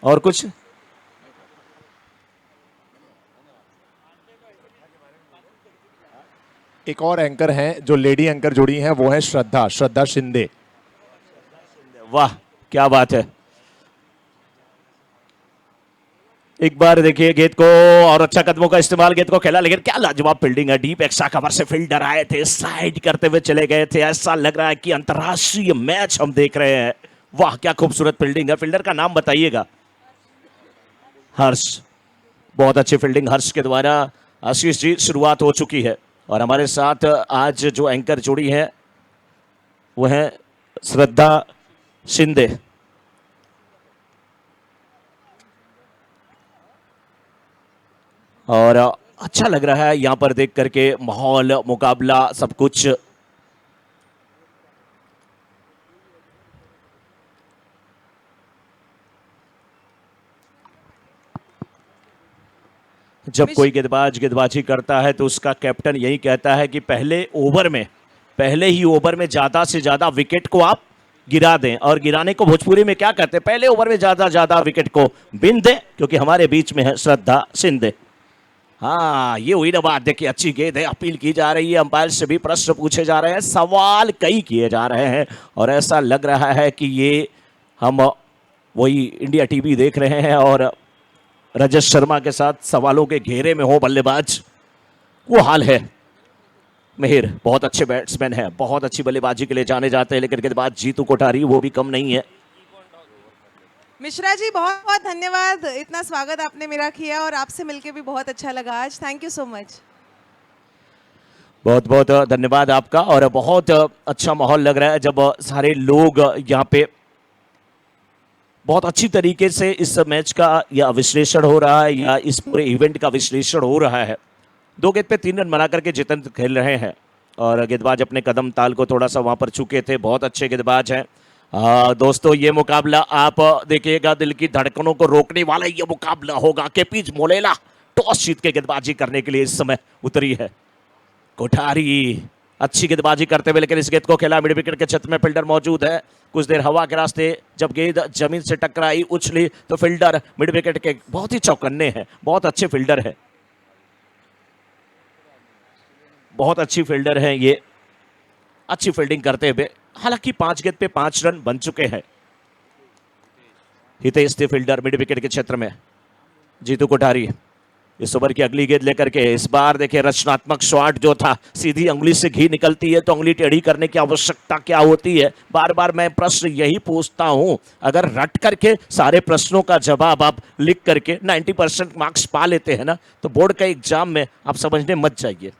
और कुछ? एक और एंकर हैं जो लेडी एंकर जुड़ी हैं, वो है श्रद्धा शिंदे। वाह क्या बात है। एक बार देखिए गेंद को, और अच्छा कदमों का इस्तेमाल, गेंद को खेला, लेकिन क्या लाजवाब फील्डिंग है। डीप एक्स्ट्रा कवर से फील्डर आए थे, स्लाइड करते हुए चले गए थे। ऐसा लग रहा है कि अंतरराष्ट्रीय मैच हम देख रहे हैं। वाह क्या खूबसूरत फील्डिंग है। फील्डर का नाम बताइएगा। हर्ष, बहुत अच्छी फील्डिंग हर्ष के द्वारा। आशीष जी, शुरुआत हो चुकी है और हमारे साथ आज जो एंकर जुड़ी है वो है श्रद्धा शिंदे। और अच्छा लग रहा है यहां पर देख करके, माहौल, मुकाबला, सब कुछ। जब कोई गेंदबाज गेंदबाजी करता है तो उसका कैप्टन यही कहता है कि पहले ही ओवर में ज्यादा से ज्यादा विकेट को आप गिरा दें। और गिराने को भोजपुरी में क्या कहते हैं? पहले ओवर में ज्यादा विकेट को बिन दें। क्योंकि हमारे बीच में है श्रद्धा शिंदे। हाँ, ये हुई ना बात। देखिए अच्छी गेंद है, अपील की जा रही है, अंपायर से भी प्रश्न पूछे जा रहे हैं, सवाल कई किए जा रहे हैं। और ऐसा लग रहा है कि ये हम वही इंडिया टीवी देख रहे हैं और रजत शर्मा के साथ सवालों के घेरे में हो बल्लेबाज। वो हाल है। मिहिर बहुत अच्छे बैट्समैन हैं, बहुत अच्छी बल्लेबाजी के लिए जाने जाते हैं, लेकिन गेंदबाज जीतू कोठारी वो भी कम नहीं है। मिश्रा जी बहुत बहुत धन्यवाद, इतना स्वागत आपने मेरा किया और आपसे मिलके भी बहुत अच्छा लगा आज। Thank you so much. बहुत बहुत धन्यवाद आपका। और बहुत अच्छा माहौल लग रहा है जब सारे लोग यहाँ पे बहुत अच्छी तरीके से इस मैच का या विश्लेषण हो रहा है या इस पूरे इवेंट का विश्लेषण हो रहा है। 2 गेंद पे 3 रन बना करके जितेंद्र खेल रहे हैं और गेंदबाज अपने कदम ताल को थोड़ा सा वहां पर चुके थे। बहुत अच्छे गेंदबाज हैं। दोस्तों ये मुकाबला आप देखिएगा, दिल की धड़कनों को रोकने वाला ये मुकाबला होगा। केपीज मोलेला टॉस जीत के गेंदबाजी करने के लिए इस समय उतरी है। कोठारी अच्छी गेंदबाजी करते हुए, लेकिन इस गेंद को खेला मिड विकेट के क्षेत्र में, फील्डर मौजूद है। कुछ देर हवा के रास्ते जब गेंद जमीन से टकराई, उछली, तो फील्डर मिड विकेट के बहुत ही चौकन्ने हैं। बहुत अच्छे फील्डर है, बहुत अच्छी फील्डर है ये, अच्छी फील्डिंग करते हुए। हालांकि 5 गेंद पे 5 रन बन चुके हैं। हितेश थे फील्डर मिड विकेट के क्षेत्र में। जीतू कोठारी इस ओवर की अगली गेंद लेकर के, इस बार देखिए रचनात्मक शॉट जो था, सीधी उंगली से घी निकलती है तो उंगली टेढ़ी करने की आवश्यकता क्या होती है? बार बार मैं प्रश्न यही पूछता हूं। अगर रट करके सारे प्रश्नों का जवाब आप लिख करके 90% मार्क्स पा लेते हैं ना, तो बोर्ड का एग्जाम में आप समझने मत जाइए।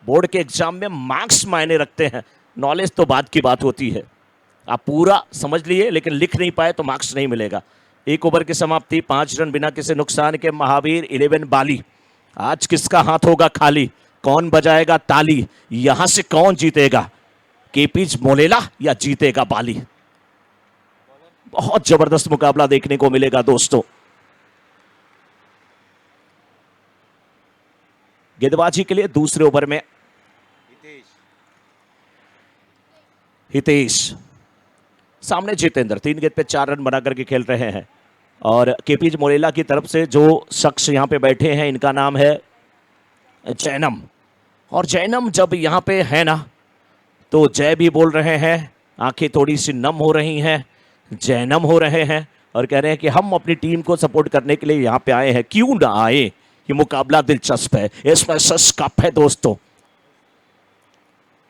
बोर्ड के एग्जाम में मार्क्स मायने रखते हैं, नॉलेज तो बात की बात होती है। आप पूरा समझ लिए लेकिन लिख नहीं पाए तो मार्क्स नहीं मिलेगा। 1 ओवर की समाप्ति, 5 रन बिना किसी नुकसान के। महावीर 11 बाली। आज किसका हाथ होगा खाली? कौन बजाएगा ताली? यहां से कौन जीतेगा? केपीज मोलेला या जीतेगा बाली? बहुत जबरदस्त मुकाबला देखने को मिलेगा दोस्तों। गेंदबाजी के लिए दूसरे ओवर में हितेश, सामने जितेंद्र। 3 गेंद पे 4 रन बना करके खेल रहे हैं। और केपीज मोरेला की तरफ से जो शख्स यहां पे बैठे हैं, इनका नाम है जैनम। और जैनम जब यहां पे है ना, तो जय भी बोल रहे हैं, आंखें थोड़ी सी नम हो रही हैं, जैनम हो रहे हैं और कह रहे हैं कि हम अपनी टीम को सपोर्ट करने के लिए यहां पे आए हैं, क्यों ना आए। ये मुकाबला दिलचस्प है, इसमें सस कप है दोस्तों।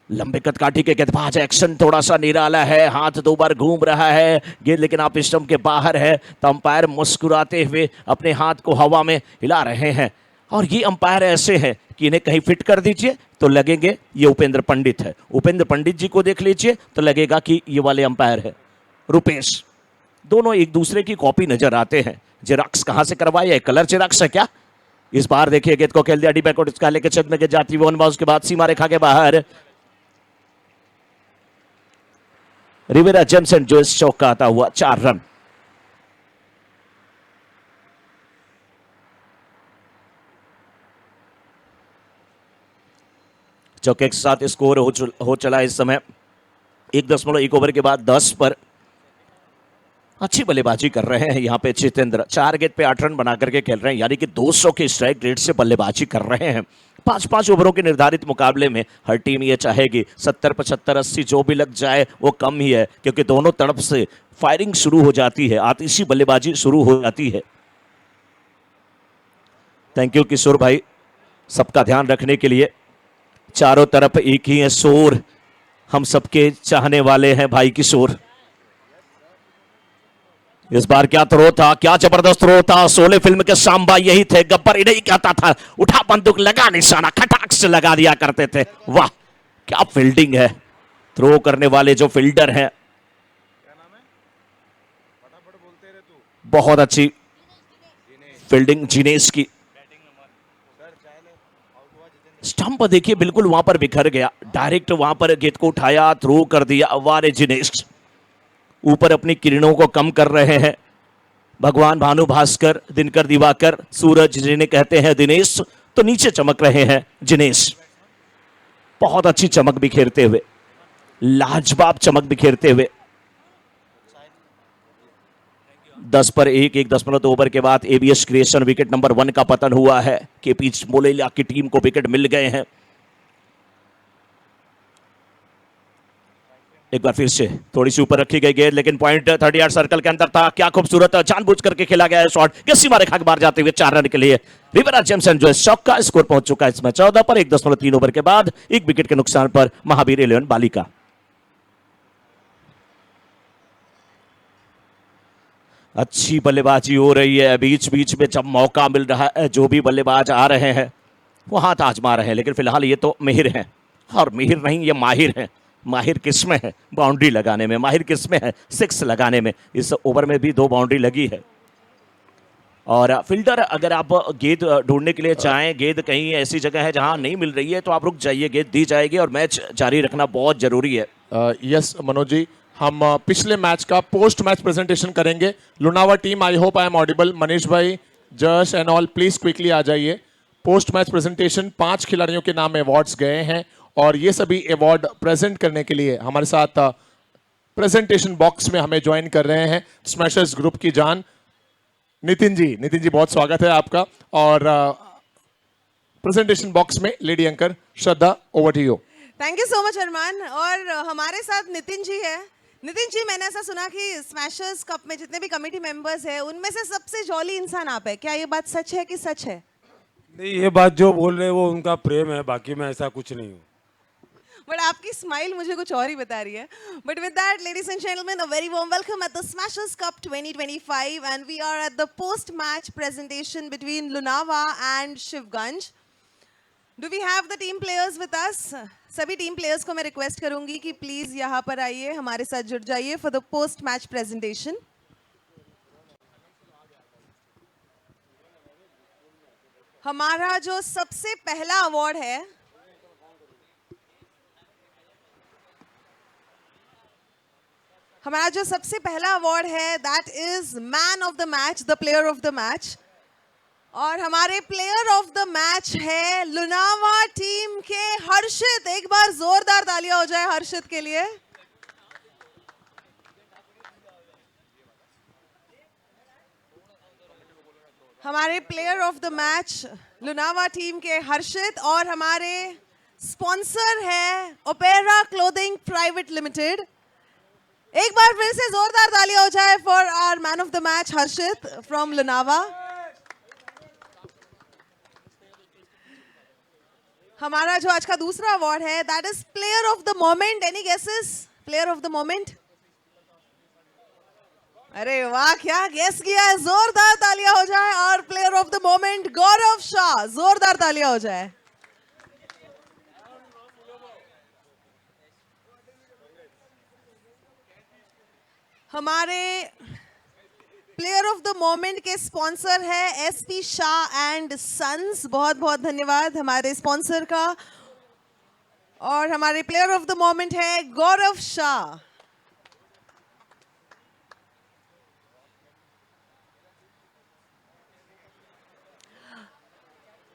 लंबे कदकाठी के गेंदबाज, एक्शन थोड़ा सा निराला है, हाथ 2 बार घूम रहा है गेंद, लेकिन आप स्टंप के बाहर है। तो अंपायर मुस्कुराते हुए अपने हाथ को हवा में हिला रहे हैं। और ये अंपायर ऐसे हैं कि इन्हें कहीं फिट कर दीजिए तो लगेंगे ये उपेंद्र पंडित है। उपेंद्र पंडित जी को देख लीजिए तो लगेगा कि ये वाले अंपायर है रुपेश। दोनों एक दूसरे की कॉपी नजर आते हैं। जेरॉक्स कहां से करवाया है? कलर जेरॉक्स है क्या? इस बार देखिए गेंद को खेल दिया डी बैकवर्ड, इसका लेके छत में के जाती वन बाउंस के बाद सीमा रेखा के बाहर। रिवेरा जेमसन जो इस चौक का आता हुआ 4 रन। चौके के साथ स्कोर हो चला इस समय 1.1 ओवर के बाद 10 पर। अच्छी बल्लेबाजी कर रहे हैं यहाँ पे जितेंद्र, 4 गेंद पे 8 रन बना करके खेल रहे हैं, यानी कि 200 के स्ट्राइक रेट से बल्लेबाजी कर रहे हैं। 5-5 ओवरों के निर्धारित मुकाबले में हर टीम ये चाहेगी 70, 75, 80 जो भी लग जाए वो कम ही है, क्योंकि दोनों तरफ से फायरिंग शुरू हो जाती है, आतिशी बल्लेबाजी शुरू हो जाती है। थैंक यू किशोर भाई, सबका ध्यान रखने के लिए। चारों तरफ एक ही है शोर, हम सबके चाहने वाले हैं भाई किशोर। इस बार क्या थ्रो था, क्या जबरदस्त थ्रो था। शोले फिल्म के सांबा यही थे, गब्बर इन्हें कहता था, उठा बंदूक लगा निशाना, खटाक से लगा दिया करते थे। वाह क्या फील्डिंग है, थ्रो करने वाले जो फील्डर हैं, बहुत अच्छी फील्डिंग जिनेश की। स्टंप देखिए बिल्कुल वहां पर बिखर गया, डायरेक्ट वहां पर गेंद को उठाया, थ्रो कर दिया। वारे जिनेश ऊपर अपनी किरणों को कम कर रहे हैं। भगवान भानु भास्कर, दिनकर दिवाकर, सूरज जिन्हें कहते हैं दिनेश, तो नीचे चमक रहे हैं जिनेश। बहुत अच्छी चमक बिखेरते हुए, लाजवाब चमक बिखेरते हुए। 10 पर 1, 1.2 ओवर के बाद एबीएस क्रिएशन विकेट नंबर 1 का पतन हुआ है। केपी मोलेलिया की टीम को विकेट मिल गए हैं। एक बार फिर से थोड़ी सी ऊपर रखी गई गेंद, लेकिन पॉइंट 30 यार्ड सर्कल के अंदर था। क्या खूबसूरत जानबूझ करके खेला गया है शॉट, ये सीमा रेखा के बाहर जाते हुए 4 रन के लिए रिवेरा जेम्स एंड जोइस शॉट का स्कोर पहुंच चुका है इसमें 14 पर 1.3 ओवर के बाद 1 विकेट के नुकसान पर महावीर 11 बालिका। अच्छी बल्लेबाजी हो रही है, बीच बीच में जब मौका मिल रहा है जो भी बल्लेबाज आ रहे हैं वो हाथ आजमा रहे हैं, लेकिन फिलहाल ये तो मिहिर हैं, और मिहिर नहीं ये माहिर हैं। माहिर किसमें है बाउंड्री लगाने में, माहिर किसमें है 6 लगाने में। इस ओवर में भी 2 बाउंड्री लगी है। और फील्डर अगर आप गेंद ढूंढने के लिए चाहें, गेंद कहीं ऐसी जगह है जहां नहीं मिल रही है तो आप रुक जाइए, गेंद दी जाएगी और मैच जारी रखना बहुत जरूरी है। यस मनोज जी, हम पिछले मैच का पोस्ट मैच प्रेजेंटेशन करेंगे। Lunawa team, I hope I am audible. Manish भाई, जश एंड ऑल प्लीज क्विकली आ जाइए। पोस्ट मैच प्रेजेंटेशन, 5 खिलाड़ियों के नाम अवार्ड्स गए हैं और ये सभी अवार्ड प्रेजेंट करने के लिए हमारे साथ प्रेजेंटेशन बॉक्स में हमें ज्वाइन कर रहे हैं स्मैशर्स ग्रुप की जान नितिन जी। नितिन जी बहुत स्वागत है आपका। और प्रेजेंटेशन बॉक्स में lady anchor Shraddha, over to you. Thank you so much Arman. और हमारे साथ नितिन जी है। नितिन जी, मैंने ऐसा सुना कि स्मैशर्स कप में जितने भी कमेटी मेंबर्स हैं उनमें से सबसे जॉली इंसान आप है, क्या ये बात सच है कि सच है? नहीं, ये बात जो बोल रहे हैं वो उनका प्रेम है, बाकी मैं ऐसा कुछ नहीं हूँ। बट आपकी स्माइल मुझे कुछ और ही बता रही है। But with that, ladies and gentleman, a very warm welcome at the Smashers Cup 2025 and we are at the post match presentation between Lunava and Shivganj. Do we have the team players with us? सभी team players को मैं request करूंगी कि please यहाँ पर आइए, हमारे साथ जुड़ जाइए for the post match presentation. हमारा जो सबसे पहला अवार्ड है that is man of the match, the player of the match. और हमारे प्लेयर ऑफ द मैच है लुनावा टीम के हर्षित। एक बार जोरदार तालियां हो जाए हर्षित के लिए। हमारे player of the match Lunawa team के हर्षित। और हमारे स्पॉन्सर है ओपेरा क्लोथिंग प्राइवेट लिमिटेड। एक बार फिर से जोरदार तालियां हो जाए for our man of the match Harshit from Lunava. हमारा जो आज का दूसरा अवार्ड है that is player of the moment. Any guesses? Player of the moment? अरे वाह, क्या गेस किया है, जोरदार तालियां हो जाए। और प्लेयर ऑफ द मोमेंट गौरव शाह, जोरदार तालियां हो जाए। हमारे प्लेयर ऑफ द मोमेंट के स्पॉन्सर है एसपी शाह एंड सन्स। बहुत बहुत धन्यवाद हमारे स्पॉन्सर का। और हमारे प्लेयर ऑफ द मोमेंट है गौरव शाह।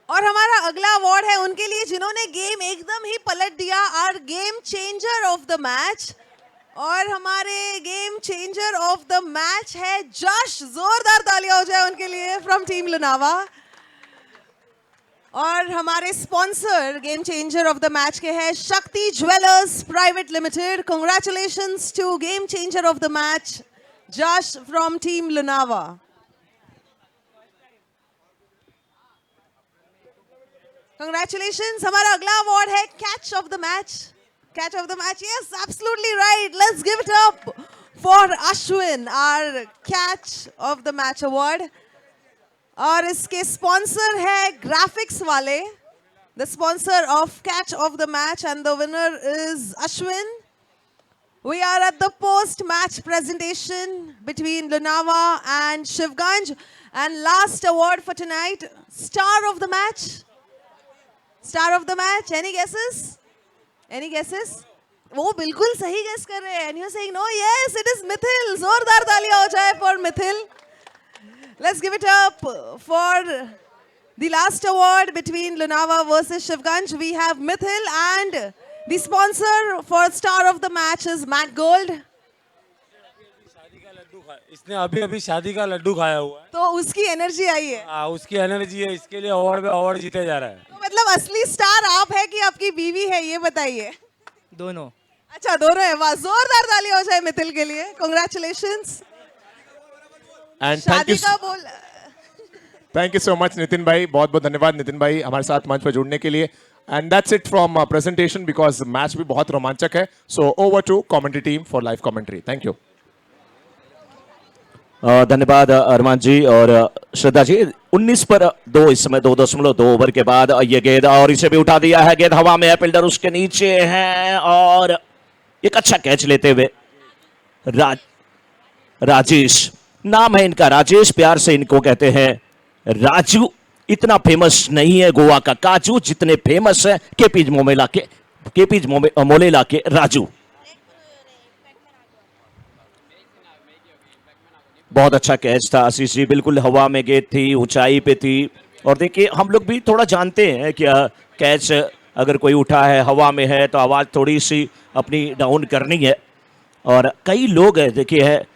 और हमारा अगला अवार्ड है उनके लिए जिन्होंने गेम एकदम ही पलट दिया, our game changer of the match और हमारे game changer of the match है जश, जोरदार तालियां हो जाए उनके लिए फ्रॉम टीम लुनावा। और हमारे sponsor game changer of the match के हैं Shakti jewellers private limited. Congratulations to game changer of the match Jash from team Lunava. Congratulations. हमारा अगला अवार्ड है catch of the match. Catch of the match, yes, absolutely right. Let's give it up for Ashwin, our catch of the match award. और इसके sponsor है graphics वाले, the sponsor of catch of the match, and the winner is Ashwin. We are at the post-match presentation between Lunava and Shivganj, and last award for tonight, star of the match. Star of the match. Any guesses? Any guesses? वो बिल्कुल सही guess कर रहे हैं. And you're saying no. Yes, it is Mithil. जोरदार तालियां हो जाए for Mithil. Let's give it up for the last award between Lunava versus Shivganj. We have Mithil, and the sponsor for star of the match is Mac Gold. इसने अभी अभी शादी का लड्डू खाया हुआ है, तो उसकी एनर्जी आई है. हाँ उसकी एनर्जी है, इसके लिए अवार्ड पे अवार्ड जीते जा रहा है। तो मतलब असली स्टार आप है कि आपकी बीवी है, ये बताइए. दोनों। अच्छा, दोनों है. वाह, जोरदार ताली हो जाए मिथिल के लिए. कांग्रेचुलेशंस. एंड शादी का बोल. Thank you so much Nitin भाई, बहुत बहुत धन्यवाद नितिन भाई हमारे साथ मंच पर जुड़ने के लिए। And that's it from presentation, because match भी बहुत रोमांचक है। So over to commentary team for live commentary. Thank you. धन्यवाद अरमान जी और श्रद्धा जी। 19 पर 2 इस समय 2.2 ओवर के बाद ये गेंद, और इसे भी उठा दिया है। गेंद हवा में है, फील्डर उसके नीचे है, और एक अच्छा कैच लेते हुए राजेश, नाम है इनका राजेश, प्यार से इनको कहते हैं राजू। इतना फेमस नहीं है गोवा का काजू जितने फेमस है केपीज मोलेला के राजू। बहुत अच्छा कैच था आशीष जी, बिल्कुल हवा में गेंद थी, ऊंचाई पे थी। और देखिए हम लोग भी थोड़ा जानते हैं कि कैच अगर कोई उठा है हवा में है तो आवाज़ थोड़ी सी अपनी डाउन करनी है। और कई लोग है देखिए है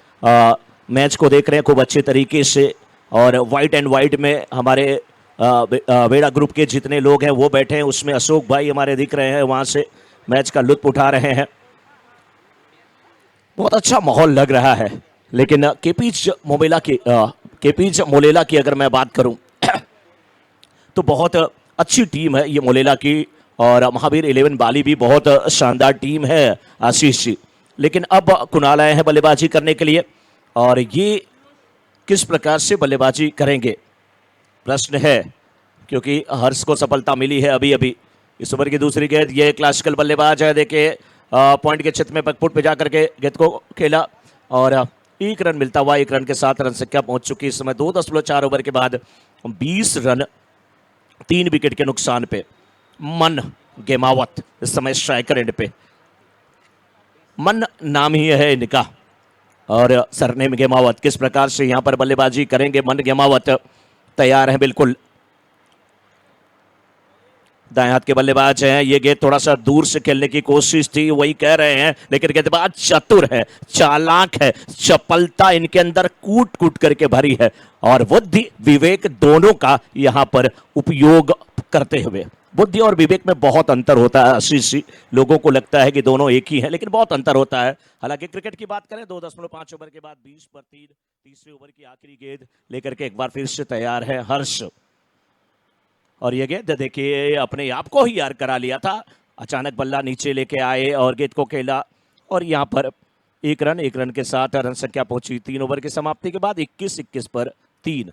मैच को देख रहे हैं खूब अच्छे तरीके से, और वाइट एंड वाइट में हमारे वेड़ा ग्रुप के जितने लोग हैं वो बैठे हैं, उसमें अशोक भाई हमारे दिख रहे हैं, वहाँ से मैच का लुत्फ उठा रहे हैं। बहुत अच्छा माहौल लग रहा है। लेकिन केपीज मोलेला की अगर मैं बात करूं तो बहुत अच्छी टीम है ये मोलेला की, और महावीर 11 बाली भी बहुत शानदार टीम है आशीष जी। लेकिन अब कुणाल आए हैं बल्लेबाजी करने के लिए, और ये किस प्रकार से बल्लेबाजी करेंगे प्रश्न है, क्योंकि हर्ष को सफलता मिली है अभी अभी। इस ओवर की दूसरी गेंद, ये क्लासिकल बल्लेबाज है, देखिए पॉइंट के क्षेत्र में बैकफुट पे जाकर के गेंद को खेला, और 1 रन मिलता हुआ 1 रन के साथ रन संख्या पहुंच चुकी इस समय 2.4 ओवर के बाद 20 रन 3 विकेट के नुकसान पे। मन गेमावत इस समय स्ट्राइकर एंड पे, मन नाम ही है इनका और सरनेम गेमावत। किस प्रकार से यहां पर बल्लेबाजी करेंगे मन गेमावत, तैयार है बिल्कुल। दाएं हाथ के बल्लेबाज हैं, ये गेंद थोड़ा सा दूर से खेलने की कोशिश थी, वही कह रहे हैं, लेकिन गेंदबाज चतुर है, चालाक है, चपलता इनके अंदर कूट कूट करके भरी है, और बुद्धि विवेक दोनों का यहां पर उपयोग करते हुए। बुद्धि और विवेक में बहुत अंतर होता है आशीष जी, लोगों को लगता है कि दोनों एक ही है, लेकिन बहुत अंतर होता है। हालांकि क्रिकेट की बात करें 2.5 ओवर के बाद 20 पर 3, तीसरे ओवर की आखिरी गेंद लेकर के एक बार फिर से तैयार है हर्ष, और ये गेंद देखिए अपने आप को ही यार करा लिया था। अचानक बल्ला नीचे लेके आए और गेंद को खेला, और यहाँ पर 1 रन के साथ रन संख्या पहुंची 3 ओवर की समाप्ति के बाद 21 पर 3।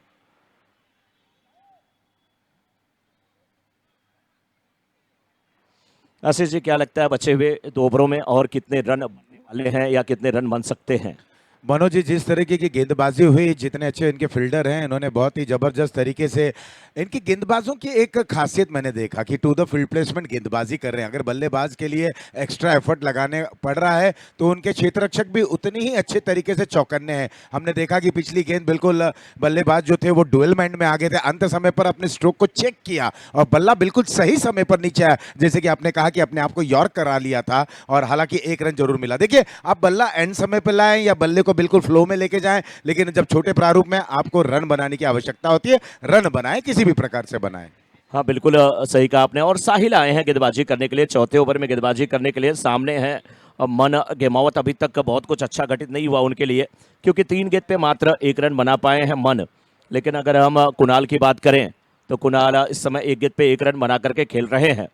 आशीष जी क्या लगता है बचे हुए 2 ओवरों में और कितने रन बनने वाले हैं या कितने रन बन सकते हैं? मनोज जी, जिस तरीके की गेंदबाजी हुई, जितने अच्छे इनके फील्डर हैं, इन्होंने बहुत ही जबरदस्त तरीके से इनकी गेंदबाजों की एक खासियत मैंने देखा कि टू द फील्ड प्लेसमेंट गेंदबाजी कर रहे हैं। अगर बल्लेबाज के लिए एक्स्ट्रा एफर्ट लगाने पड़ रहा है तो उनके क्षेत्ररक्षक भी उतनी ही अच्छे तरीके से चौकन्ने हैं। हमने देखा कि पिछली गेंद बिल्कुल बल्लेबाज जो थे वो डुअल माइंड में आ गए थे, अंत समय पर अपने स्ट्रोक को चेक किया और बल्ला बिल्कुल सही समय पर नीचे आया, जैसे कि आपने कहा कि अपने आप को यॉर्क करा लिया था और हालांकि एक रन जरूर मिला। देखिए, आप बल्ला एंड समय पर लाएं या बल्ले को बिल्कुल फ्लो में लेके जाएं, लेकिन जब छोटे प्रारूप में आपको रन बनाने की आवश्यकता होती है, रन बनाएं, किसी भी प्रकार से बनाएं। हाँ बिल्कुल सही कहा आपने। और साहिल आए हैं गेंदबाजी करने के लिए, चौथे ओवर में गेंदबाजी करने के लिए। सामने है मन गेमावत। अभी तक बहुत कुछ अच्छा घटित नहीं हुआ उनके लिए, क्योंकि 3 गेंद पे मात्र 1 रन बना पाए हैं मन। लेकिन अगर हम कुणाल की बात करें तो कुणाल इस समय 1 गेंद पे 1 रन बना करके खेल रहे हैं।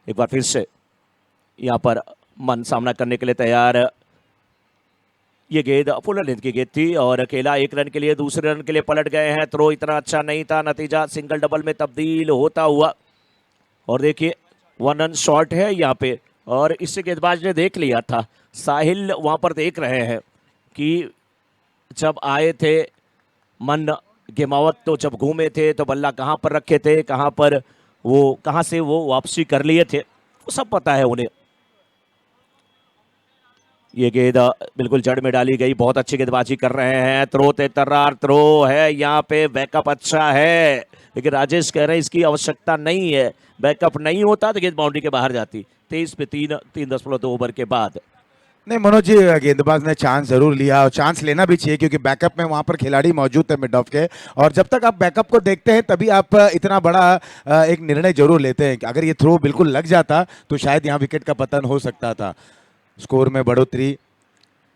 एक बार फिर से यहाँ पर मन सामना करने के लिए तैयार। ये गेंद फुल लेंथ की गेंद थी और अकेला 1 रन के लिए, दूसरे रन के लिए पलट गए हैं। थ्रो इतना अच्छा नहीं था, नतीजा सिंगल डबल में तब्दील होता हुआ। और देखिए 1 रन शॉर्ट है यहाँ पे, और इससे गेंदबाज ने देख लिया था। साहिल वहां पर देख रहे हैं कि जब आए थे मन गेमावत, तो जब घूमे थे तो बल्ला कहाँ पर रखे थे, कहाँ से वो वापसी कर लिए थे, वो सब पता है उन्हें। ये गेंद बिल्कुल जड़ में डाली गई। बहुत अच्छी गेंदबाजी कर रहे हैं। थ्रो ते तर्रार थ्रो है यहाँ पे, बैकअप अच्छा है, लेकिन राजेश कह रहे हैं इसकी आवश्यकता नहीं है। बैकअप नहीं होता तो गेंद बाउंड्री के बाहर जाती। 23 पे 3.2 ओवर के बाद। नहीं मनोज जी, गेंदबाज ने चांस जरूर लिया और चांस लेना भी चाहिए, क्योंकि बैकअप में वहां पर खिलाड़ी मौजूद थे मिड ऑफ के, और जब तक आप बैकअप को देखते हैं तभी आप इतना बड़ा एक निर्णय जरूर लेते हैं कि अगर ये थ्रो बिल्कुल लग जाता तो शायद यहाँ विकेट का पतन हो सकता था। स्कोर में बढ़ोतरी,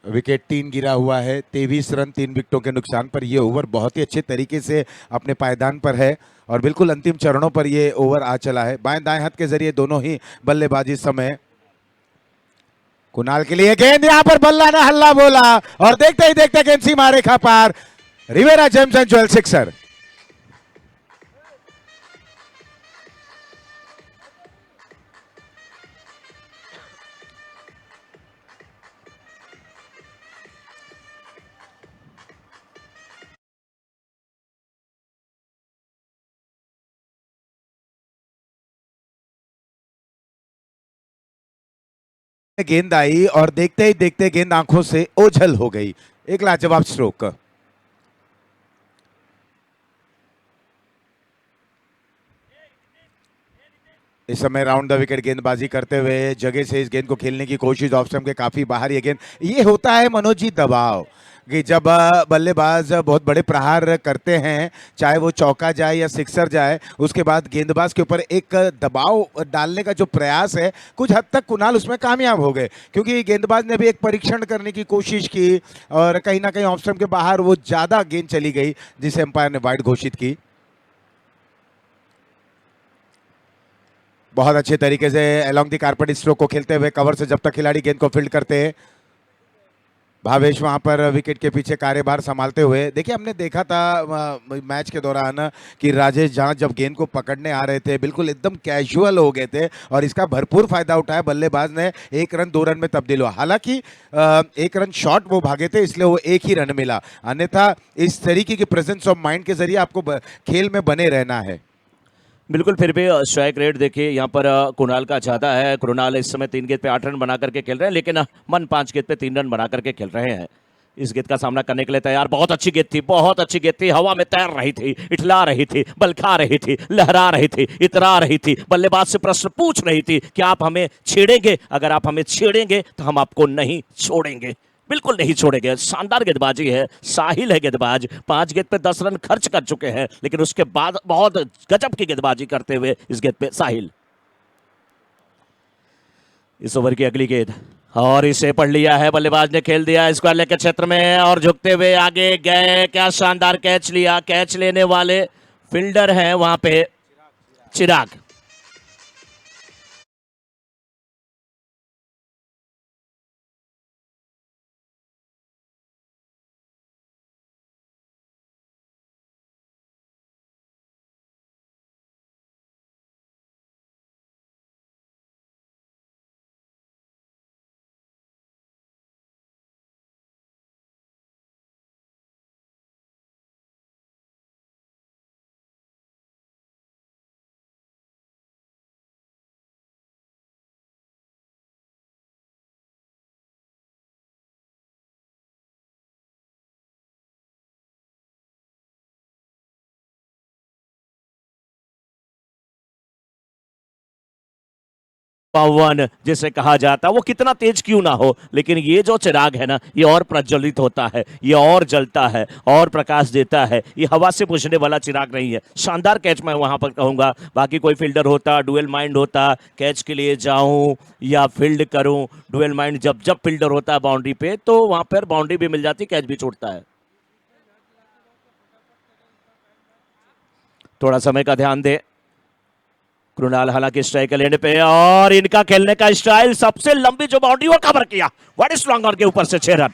विकेट 3 गिरा हुआ है, 23 रन 3 विकेटों के नुकसान पर ये ओवर बहुत ही अच्छे तरीके से अपने पायदान पर है और बिल्कुल अंतिम चरणों पर ये ओवर आ चला है। बाएं दाएं हाथ के जरिए दोनों ही बल्लेबाजी इस समय। कुणाल के लिए गेंद, यहां पर बल्ला ने हल्ला बोला और देखते ही देखते गेंद सीमा रेखा पार। Rivera Gems and Jewel sixer. गेंद आई और देखते ही देखते गेंद आंखों से ओझल हो गई। एक लाजवाब स्ट्रोक। इस समय राउंड द विकेट गेंदबाजी करते हुए जगह से इस गेंद को खेलने की कोशिश, ऑफ स्टंप के काफी बाहर ये गेंद। ये होता है मनोज जी दबाव, कि जब बल्लेबाज बहुत बड़े प्रहार करते हैं, चाहे वो चौका जाए या सिक्सर जाए, उसके बाद गेंदबाज के ऊपर एक दबाव डालने का जो प्रयास है, कुछ हद तक कुणाल उसमें कामयाब हो गए, क्योंकि गेंदबाज ने भी एक परीक्षण करने की कोशिश की और कहीं ना कहीं ऑफ स्टंप के बाहर वो ज्यादा गेंद चली गई, जिसे अंपायर ने वाइड घोषित की। बहुत अच्छे तरीके से अलोंग द कारपेट स्ट्रोक को खेलते हुए कवर से जब तक खिलाड़ी गेंद को फील्ड करते हैं, भावेश वहां पर विकेट के पीछे कार्यभार संभालते हुए। देखिए, हमने देखा था मैच के दौरान कि राजेश जहां जब गेंद को पकड़ने आ रहे थे बिल्कुल एकदम कैजुअल हो गए थे और इसका भरपूर फायदा उठाया बल्लेबाज ने। 1 रन 2 रन में तब्दील हुआ। हालांकि 1 रन शॉर्ट वो भागे थे, इसलिए वो 1 ही रन मिला। अन्यथा इस तरीके की प्रेजेंस ऑफ माइंड के जरिए आपको खेल में बने रहना है। बिल्कुल, फिर भी स्ट्राइक रेट देखिए यहाँ पर कुणाल का ज़्यादा है। कुणाल इस समय 3 गेंद पे 8 रन बना करके खेल रहे हैं, लेकिन मन 5 गेंद पे 3 रन बना करके खेल रहे हैं। इस गेंद का सामना करने के लिए तैयार। बहुत अच्छी गेंद थी, बहुत अच्छी गेंद थी, हवा में तैर रही थी, इठला रही थी, बलखा रही थी, लहरा रही थी, इतरा रही थी। बल्लेबाज से प्रश्न पूछ रही थी कि आप हमें छेड़ेंगे, अगर आप हमें छेड़ेंगे तो हम आपको नहीं छोड़ेंगे, बिल्कुल नहीं छोड़ेंगे। शानदार गेंदबाजी है। साहिल है गेंदबाज, 5 गेंद पे 10 रन खर्च कर चुके हैं, लेकिन उसके बाद बहुत गजब की गेंदबाजी करते हुए इस गेंद पे साहिल। इस ओवर की अगली गेंद, और इसे पढ़ लिया है बल्लेबाज ने, खेल दिया स्क्वायर लेग के क्षेत्र में और झुकते हुए आगे गए। क्या शानदार कैच लिया। कैच लेने वाले फील्डर हैं वहां पे चिराग। पवन जिसे कहा जाता है, वो कितना तेज क्यों ना हो, लेकिन ये जो चिराग है ना, ये और प्रज्वलित होता है, ये और जलता है और प्रकाश देता है। ये हवा से बुझने वाला चिराग नहीं है। शानदार कैच मैं वहां पर कहूंगा। बाकी कोई फील्डर होता, डुअल माइंड होता, कैच के लिए जाऊं या फील्ड करूं, डुअल माइंड जब जब फील्डर होता है बाउंड्री पे, तो वहां पर बाउंड्री भी मिल जाती, कैच भी छूटता है। थोड़ा समय का ध्यान दे। कृणाल हालांकि स्ट्राइक लेने पे, और इनका खेलने का स्टाइल, सबसे लंबी जो बाउंड्री वो कवर किया, व्हाट इज लॉन्ग ऑन के ऊपर से 6 रन।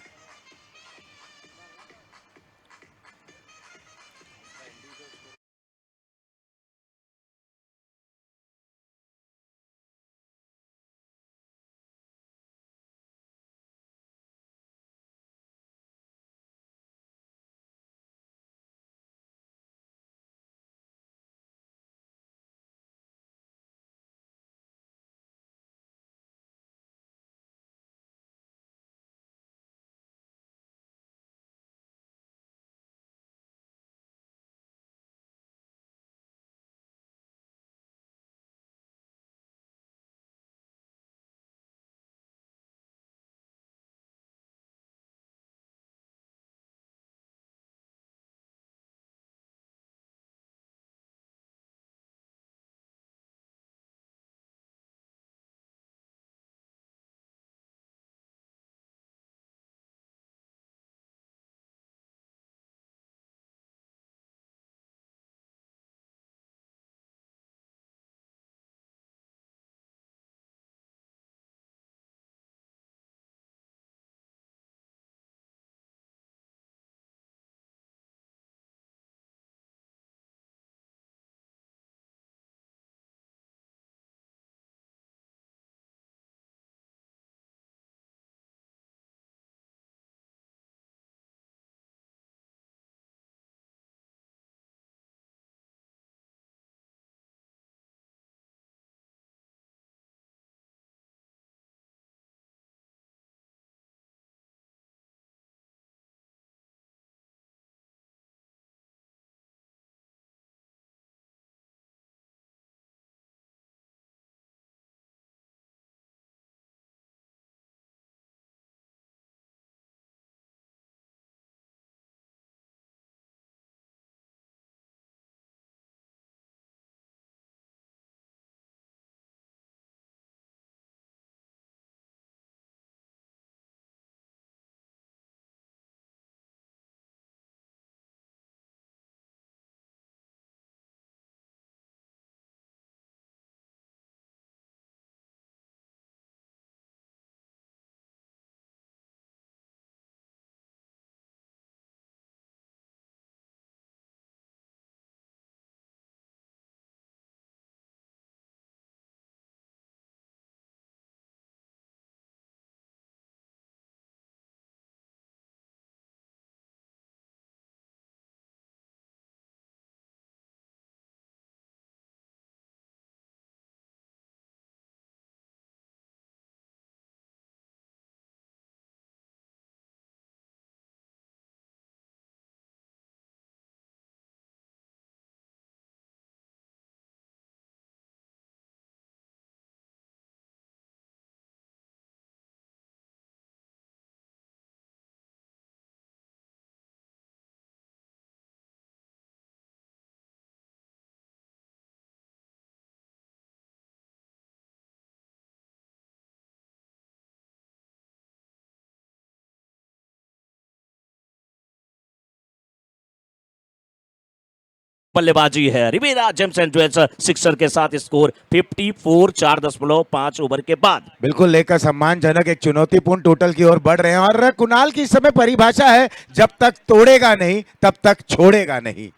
बल्लेबाजी है Rivera Gems and Jewels sixer के साथ, स्कोर 54, 4.5 ओवर के बाद। बिल्कुल लेकर सम्मानजनक एक चुनौतीपूर्ण टोटल की ओर बढ़ रहे हैं, और कुणाल की इस समय परिभाषा है, जब तक तोड़ेगा नहीं तब तक छोड़ेगा नहीं।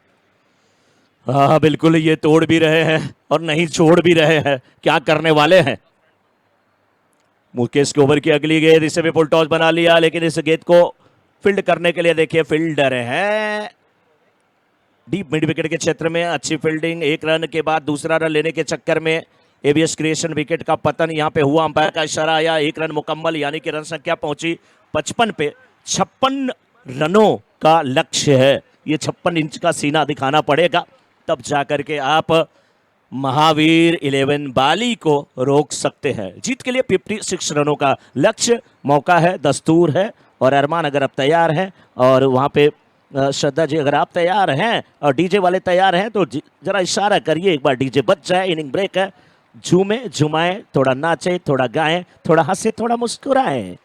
हाँ बिल्कुल, ये तोड़ भी रहे हैं और नहीं छोड़ भी रहे हैं, क्या करने वाले हैं। मुकेश के ओवर की अगली गेंद, इसे भी फुल टॉस बना लिया, लेकिन इस गेंद को फील्ड करने के लिए देखिए फील्डर है डीप मिड विकेट के क्षेत्र में, अच्छी फील्डिंग। एक रन के बाद दूसरा रन लेने के चक्कर में एबीएस क्रिएशन विकेट का पतन यहाँ पे हुआ, अंपायर का इशारा आया, एक रन मुकम्मल, यानी कि रन संख्या पहुंची 55 पे। 56 रनों का लक्ष्य है, ये 56 इंच का सीना दिखाना पड़ेगा, तब जाकर के आप महावीर 11 बाली को रोक सकते हैं। जीत के लिए 56 रनों का लक्ष्य, मौका है, दस्तूर है। और अरमान अगर आप तैयार हैं और वहाँ पे श्रद्धा जी अगर आप तैयार हैं और डीजे वाले तैयार हैं तो जरा इशारा करिए, एक बार डीजे बच जाए। इनिंग ब्रेक है, झूमे झुमाएं, थोड़ा नाचे, थोड़ा गाएं, थोड़ा हंसे, थोड़ा मुस्कुराएं।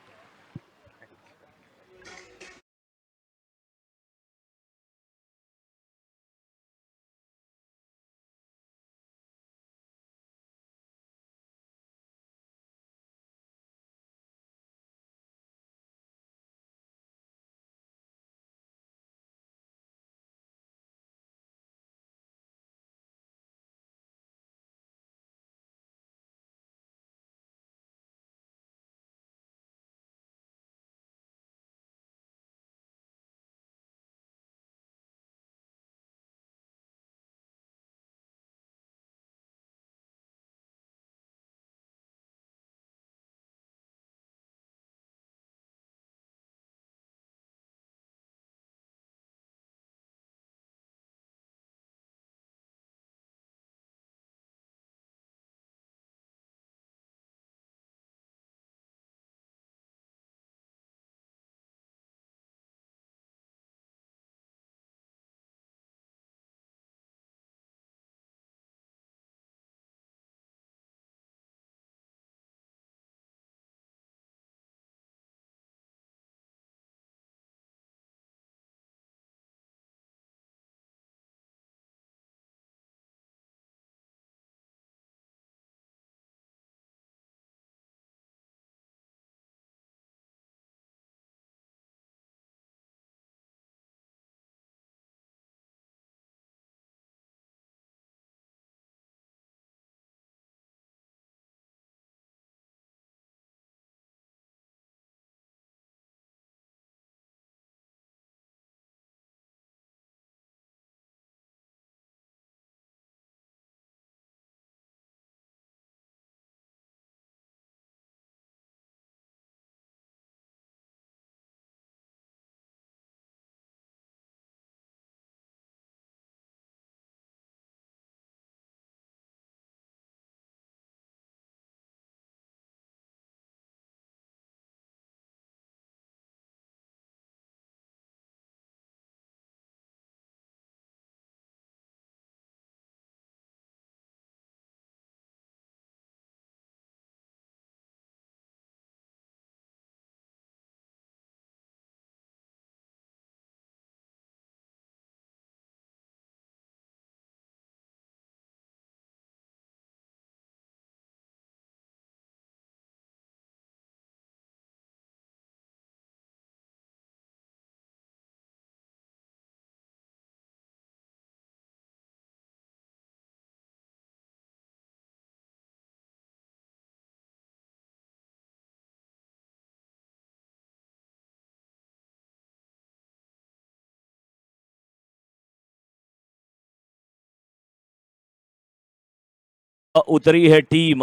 उतरी है टीम